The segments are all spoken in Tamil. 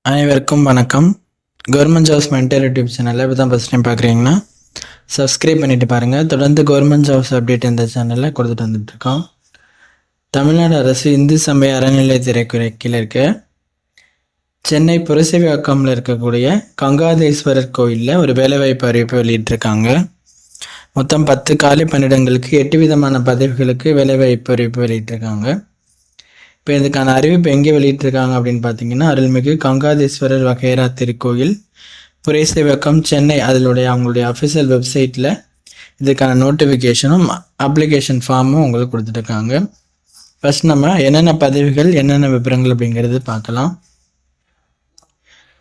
அனைவருக்கும் வணக்கம். கவர்மெண்ட் ஜாப்ஸ் மென்டர் யூடியூப் சேனலில் இப்போ தான் ஃபஸ்ட் டைம் பார்க்குறீங்கன்னா சப்ஸ்கிரைப் பண்ணிட்டு பாருங்கள். தொடர்ந்து கவர்மெண்ட் ஜாப்ஸ் அப்டேட் இந்த சேனலில் கொடுத்துட்டு வந்துட்டுருக்கோம். தமிழ்நாடு அரசு இந்து சமய அறநிலையத்துறை கீழே இருக்க சென்னை புரசைவாக்கமில் இருக்கக்கூடிய கங்காதேஸ்வரர் கோயிலில் ஒரு வேலைவாய்ப்பு அறிவிப்பு வெளியிட்டிருக்காங்க. மொத்தம் 10 காலி பணியிடங்களுக்கு 8 விதமான பதவிகளுக்கு வேலைவாய்ப்பு அறிவிப்பு வெளியிட்டிருக்காங்க. இப்போ இதுக்கான அறிவிப்பு எங்கே வெளியிட்டிருக்காங்க அப்படின்னு பார்த்தீங்கன்னா, அருள்மிகு கங்காதேஸ்வரர் வகைரா திருக்கோயில் புரசைவாக்கம் சென்னை அவங்களுடைய அஃபிஷியல் வெப்சைட்டில் இதுக்கான நோட்டிஃபிகேஷனும் அப்ளிகேஷன் ஃபார்மும் உங்களுக்கு கொடுத்துட்ருக்காங்க. ஃபர்ஸ்ட் நம்ம என்னென்ன பதவிகள் என்னென்ன விவரங்கள் அப்படிங்கிறது பார்க்கலாம்.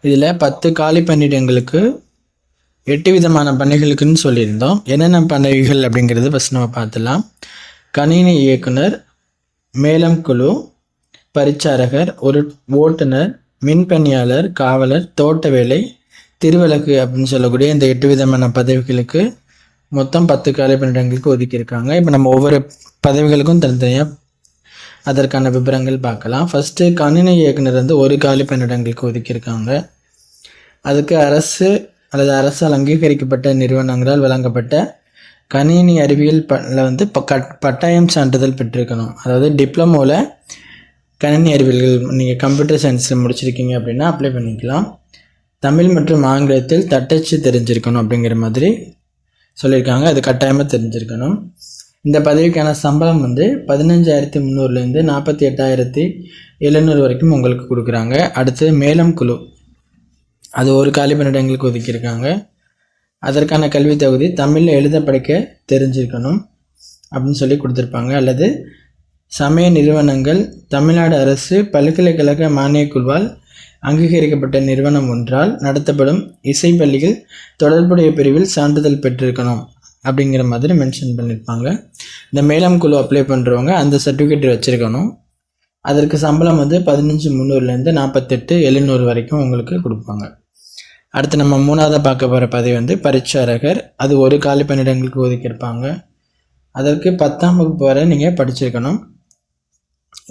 இதில் 10 காலி பணியிடங்களுக்கு 8 விதமான பணிகளுக்குன்னு சொல்லியிருந்தோம். என்னென்ன பதவிகள் அப்படிங்கிறது ஃபஸ்ட் நம்ம பார்த்துலாம். கணினி இயக்குனர், மேலம் குழு, பரிச்சாரகர், ஒரு ஓட்டுநர், மின்பணியாளர், காவலர், தோட்ட வேலை, திருவிளக்கு அப்படின்னு சொல்லக்கூடிய இந்த 8 விதமான பதவிகளுக்கு மொத்தம் 10 காலி பணியிடங்களுக்கு ஒதுக்கியிருக்காங்க. இப்போ நம்ம ஒவ்வொரு பதவிகளுக்கும் தனித்தனியாக அதற்கான விவரங்கள் பார்க்கலாம். ஃபஸ்ட்டு கணினி இயக்குனர் ஒரு காலி பணியிடங்களுக்கு ஒதுக்கியிருக்காங்க. அதுக்கு அரசு அல்லது அரசால் அங்கீகரிக்கப்பட்ட நிறுவனங்களால் வழங்கப்பட்ட கணினி அறிவியல் பட்டாயம் சான்றிதழ் பெற்றிருக்கணும். அதாவது டிப்ளமோவில் கணினி அறிவியல்கள் நீங்கள் கம்ப்யூட்டர் சயின்ஸில் முடிச்சிருக்கீங்க அப்படின்னா அப்ளை பண்ணிக்கலாம். தமிழ் மற்றும் ஆங்கிலத்தில் தட்டச்சு தெரிஞ்சிருக்கணும் அப்படிங்கிற மாதிரி சொல்லியிருக்காங்க. அது கட்டாயமாக தெரிஞ்சிருக்கணும். இந்த பதவிக்கான சம்பளம் 15,300லேருந்து 48,700 வரைக்கும் உங்களுக்கு கொடுக்குறாங்க. அடுத்து மேலம் குழு, அது ஒரு காலி பணியிடங்களுக்கு ஒதுக்கியிருக்காங்க. அதற்கான கல்வி தகுதி தமிழில் எழுத படிக்க தெரிஞ்சிருக்கணும் அப்படின்னு சொல்லி கொடுத்துருப்பாங்க. அல்லது சமய நிறுவனங்கள் தமிழ்நாடு அரசு பல்கலைக்கழக மானியக்குழுவால் அங்கீகரிக்கப்பட்ட நிறுவனம் ஒன்றால் நடத்தப்படும் இசைப்பள்ளிகள் தொடர்புடைய பிரிவில் சான்றிதழ் பெற்றிருக்கணும் அப்படிங்கிற மாதிரி மென்ஷன் பண்ணியிருப்பாங்க. இந்த மேலம் குழு அப்ளை பண்ணுறவங்க அந்த சர்டிஃபிகேட் வச்சுருக்கணும். அதற்கு சம்பளம் 15,300லேருந்து 48,700 வரைக்கும் உங்களுக்கு கொடுப்பாங்க. அடுத்து நம்ம மூணாவதாக பார்க்க போகிற பதவி பரிச்சாரகர். அது ஒரு காலி பணியிடங்களுக்கு ஒதுக்கியிருப்பாங்க. அதற்கு 10ஆம் வகுப்பு வரை நீங்கள் படிச்சிருக்கணும்.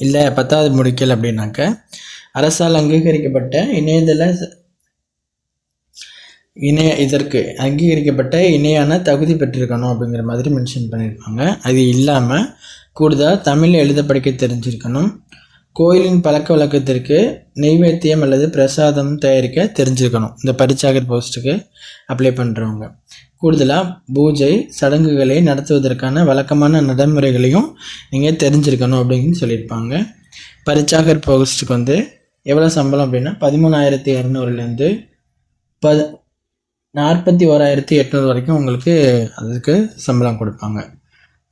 இல்லை 10வது முடிக்கல் அப்படின்னாக்க அரசால் அங்கீகரிக்கப்பட்ட இதற்கு அங்கீகரிக்கப்பட்ட இணையான தகுதி பெற்றிருக்கணும் அப்படிங்கிற மாதிரி மென்ஷன் பண்ணியிருப்பாங்க. அது இல்லாமல் கூடுதலாக தமிழ் எழுத படிக்க தெரிஞ்சிருக்கணும். கோயிலின் பழக்க வழக்கத்திற்கு நெய்வேத்தியம் அல்லது பிரசாதம் தயாரிக்க தெரிஞ்சிருக்கணும். இந்த பரிச்சாரகர் போஸ்ட்டுக்கு அப்ளை பண்ணுறவங்க கூடுதலாக பூஜை சடங்குகளை நடத்துவதற்கான வழக்கமான நடைமுறைகளையும் நீங்கள் தெரிஞ்சிருக்கணும் அப்படின்னு சொல்லியிருப்பாங்க. பரிச்சாரகர் போஸ்ட்டுக்கு எவ்வளோ சம்பளம் அப்படின்னா 13,200லேருந்து 41,800 வரைக்கும் உங்களுக்கு அதுக்கு சம்பளம் கொடுப்பாங்க.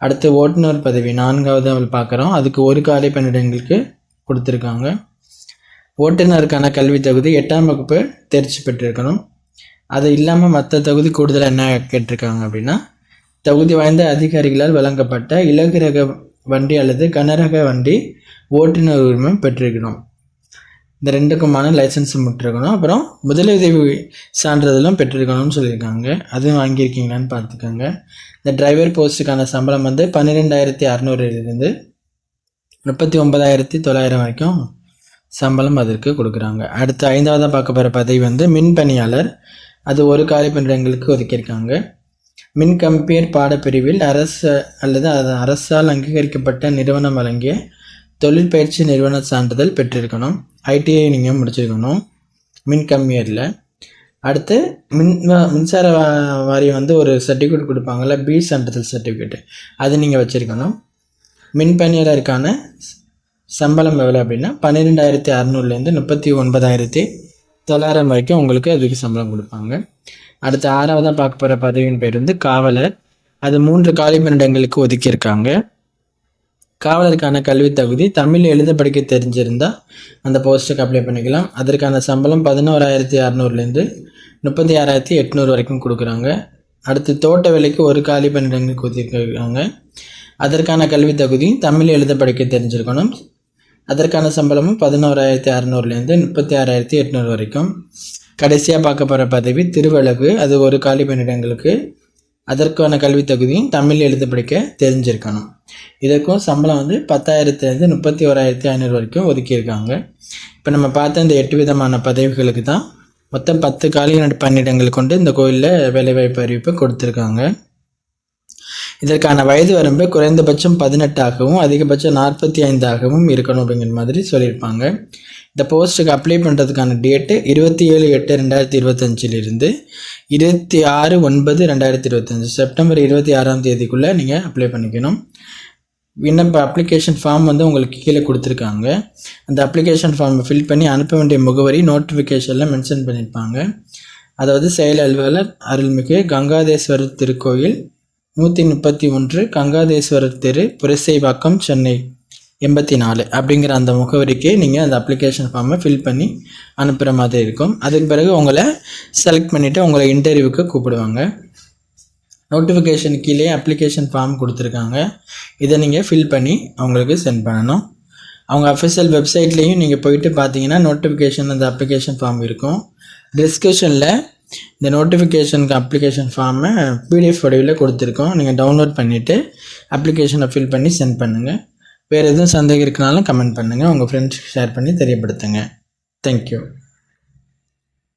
அடுத்து ஓட்டுநர் பதவி 4வது பார்க்குறோம். அதுக்கு ஒரு காலி பணியிடங்களுக்கு கொடுத்துருக்காங்க. ஓட்டுநருக்கான கல்வி தகுதி 8ஆம் வகுப்பு தேர்ச்சி பெற்றிருக்கணும். அது இல்லாமல் மற்ற தகுதி கூடுதலாக என்ன கேட்டிருக்காங்க அப்படின்னா, தகுதி வாய்ந்த அதிகாரிகளால் வழங்கப்பட்ட இலகு ரக வண்டி அல்லது கனரக வண்டி ஓட்டுநர் உரிமம் பெற்றிருக்கணும். இந்த 2க்குமான லைசன்ஸ் முட்டிருக்கணும். அப்புறம் முதலுதவி சான்றிதழும் பெற்றிருக்கணும்னு சொல்லியிருக்காங்க. அதுவும் வாங்கியிருக்கீங்களான்னு பார்த்துக்கோங்க. இந்த டிரைவர் போஸ்ட்டுக்கான சம்பளம் 12,600லேருந்து 39,900 வரைக்கும் சம்பளம் அதற்கு கொடுக்குறாங்க. அடுத்து 5ஆவதாக பார்க்க போகிற பதவி மின்பணியாளர். அது ஒரு காலி பணியிடங்களுக்கு ஒதுக்கியிருக்காங்க. மின் கம்பியர் பாடப்பிரிவில் அரசு அல்லது அரசால் அங்கீகரிக்கப்பட்ட நிறுவனம் வழங்கிய தொழில் பயிற்சி நிறுவன சான்றிதழ் பெற்றிருக்கணும். ஐடிஐ நீங்கள் முடிச்சிருக்கணும் மின் கம்பியரில். அடுத்து மின்சார வாரியம் ஒரு சர்டிஃபிகேட் கொடுப்பாங்கள்ல, பி சான்றிதழ் சர்டிஃபிகேட், அது நீங்கள் வச்சுருக்கணும். மின்பணியாளருக்கான சம்பளம் எவ்வளோ அப்படின்னா 12,600லேருந்து 39,900 வரைக்கும் உங்களுக்கு அதுக்கு சம்பளம் கொடுப்பாங்க. அடுத்து 6ஆவதாக பார்க்க போகிற பதவியின் பேர் காவலர். அது 3 காலி பணியிடங்களுக்கு ஒதுக்கியிருக்காங்க. காவலருக்கான கல்வி தகுதி தமிழ் எழுத படிக்க தெரிஞ்சிருந்தால் அந்த போஸ்ட்டுக்கு அப்ளை பண்ணிக்கலாம். அதற்கான சம்பளம் 11,600லேருந்து 36,800 வரைக்கும் கொடுக்குறாங்க. அடுத்து தோட்ட வேலைக்கு ஒரு காலி பணியிடங்களுக்கு ஒதுக்கியிருக்காங்க. அதற்கான கல்வி தகுதி தமிழ் எழுத படிக்க தெரிஞ்சிருக்கணும். அதற்கான சம்பளமும் 11,600லேருந்து 36,800 வரைக்கும். கடைசியாக பார்க்க போகிற பதவி திருவிளக்கு. அது ஒரு காலி பணியிடங்களுக்கு. அதற்கான கல்வி தகுதியும் தமிழ் எழுத படிக்க தெரிஞ்சிருக்கணும். இதற்கும் சம்பளம் 10,000லேருந்து 31,500 வரைக்கும் ஒதுக்கியிருக்காங்க. இப்போ இப்போ நம்ம பார்த்த இந்த 8 விதமான பதவிகளுக்கு தான் மொத்தம் 10 காலி பணியிடங்கள் கொண்டு இந்த கோயிலில் வேலைவாய்ப்பு அறிவிப்பு கொடுத்துருக்காங்க. இதற்கான வயது வரம்பு குறைந்தபட்சம் 18 ஆகவும் அதிகபட்சம் 45 ஆகவும் இருக்கணும் அப்படிங்கிற மாதிரி சொல்லியிருப்பாங்க. இந்த போஸ்ட்டுக்கு அப்ளை பண்ணுறதுக்கான டேட்டு 27/8/2025 26/9/2025 செப்டம்பர் 26ஆம் தேதிக்குள்ளே நீங்கள் அப்ளை பண்ணிக்கணும். விண்ணப்ப அப்ளிகேஷன் ஃபார்ம் வந்து உங்களுக்கு கீழே கொடுத்துருக்காங்க. அந்த அப்ளிகேஷன் ஃபார்மை ஃபில் பண்ணி அனுப்ப வேண்டிய முகவரி நோட்டிஃபிகேஷனில் மென்ஷன் பண்ணியிருப்பாங்க. அதாவது செயல் அலுவலர் அருள்மிகு கங்காதேஸ்வரர் திருக்கோயில் 131 கங்காதேஸ்வரர் தெரு புரசைவாக்கம் சென்னை 84 அப்படிங்கிற அந்த முகவரிக்கு நீங்கள் அந்த அப்ளிகேஷன் ஃபார்மை ஃபில் பண்ணி அனுப்புகிற மாதிரி இருக்கும். அதுக்கு பிறகு உங்களை செலக்ட் பண்ணிவிட்டு உங்களை இன்டர்வியூக்கு கூப்பிடுவாங்க. நோட்டிஃபிகேஷன் கீழே அப்ளிகேஷன் ஃபார்ம் கொடுத்துருக்காங்க. இதை நீங்கள் ஃபில் பண்ணி அவங்களுக்கு சென்ட் பண்ணணும். அவங்க அஃபிஷியல் வெப்சைட்லேயும் நீங்கள் போயிட்டு பார்த்தீங்கன்னா நோட்டிஃபிகேஷன் அந்த அப்ளிகேஷன் ஃபார்ம் இருக்கும். டிஸ்கிரிப்ஷனில் இந்த நோட்டிஃபிகேஷனுக்கு அப்ளிகேஷன் ஃபார்மை பிடிஎஃப் வடிவில் கொடுத்துருக்கோம். நீங்கள் டவுன்லோட் பண்ணிவிட்டு அப்ளிகேஷனை ஃபில் பண்ணி சென்ட் பண்ணுங்கள். வேறு எதுவும் சந்தேகம் இருக்குனாலும் கமெண்ட் பண்ணுங்கள். உங்கள் ஃப்ரெண்ட்ஸ்க்கு ஷேர் பண்ணி தெரியப்படுத்துங்க. தேங்க்யூ.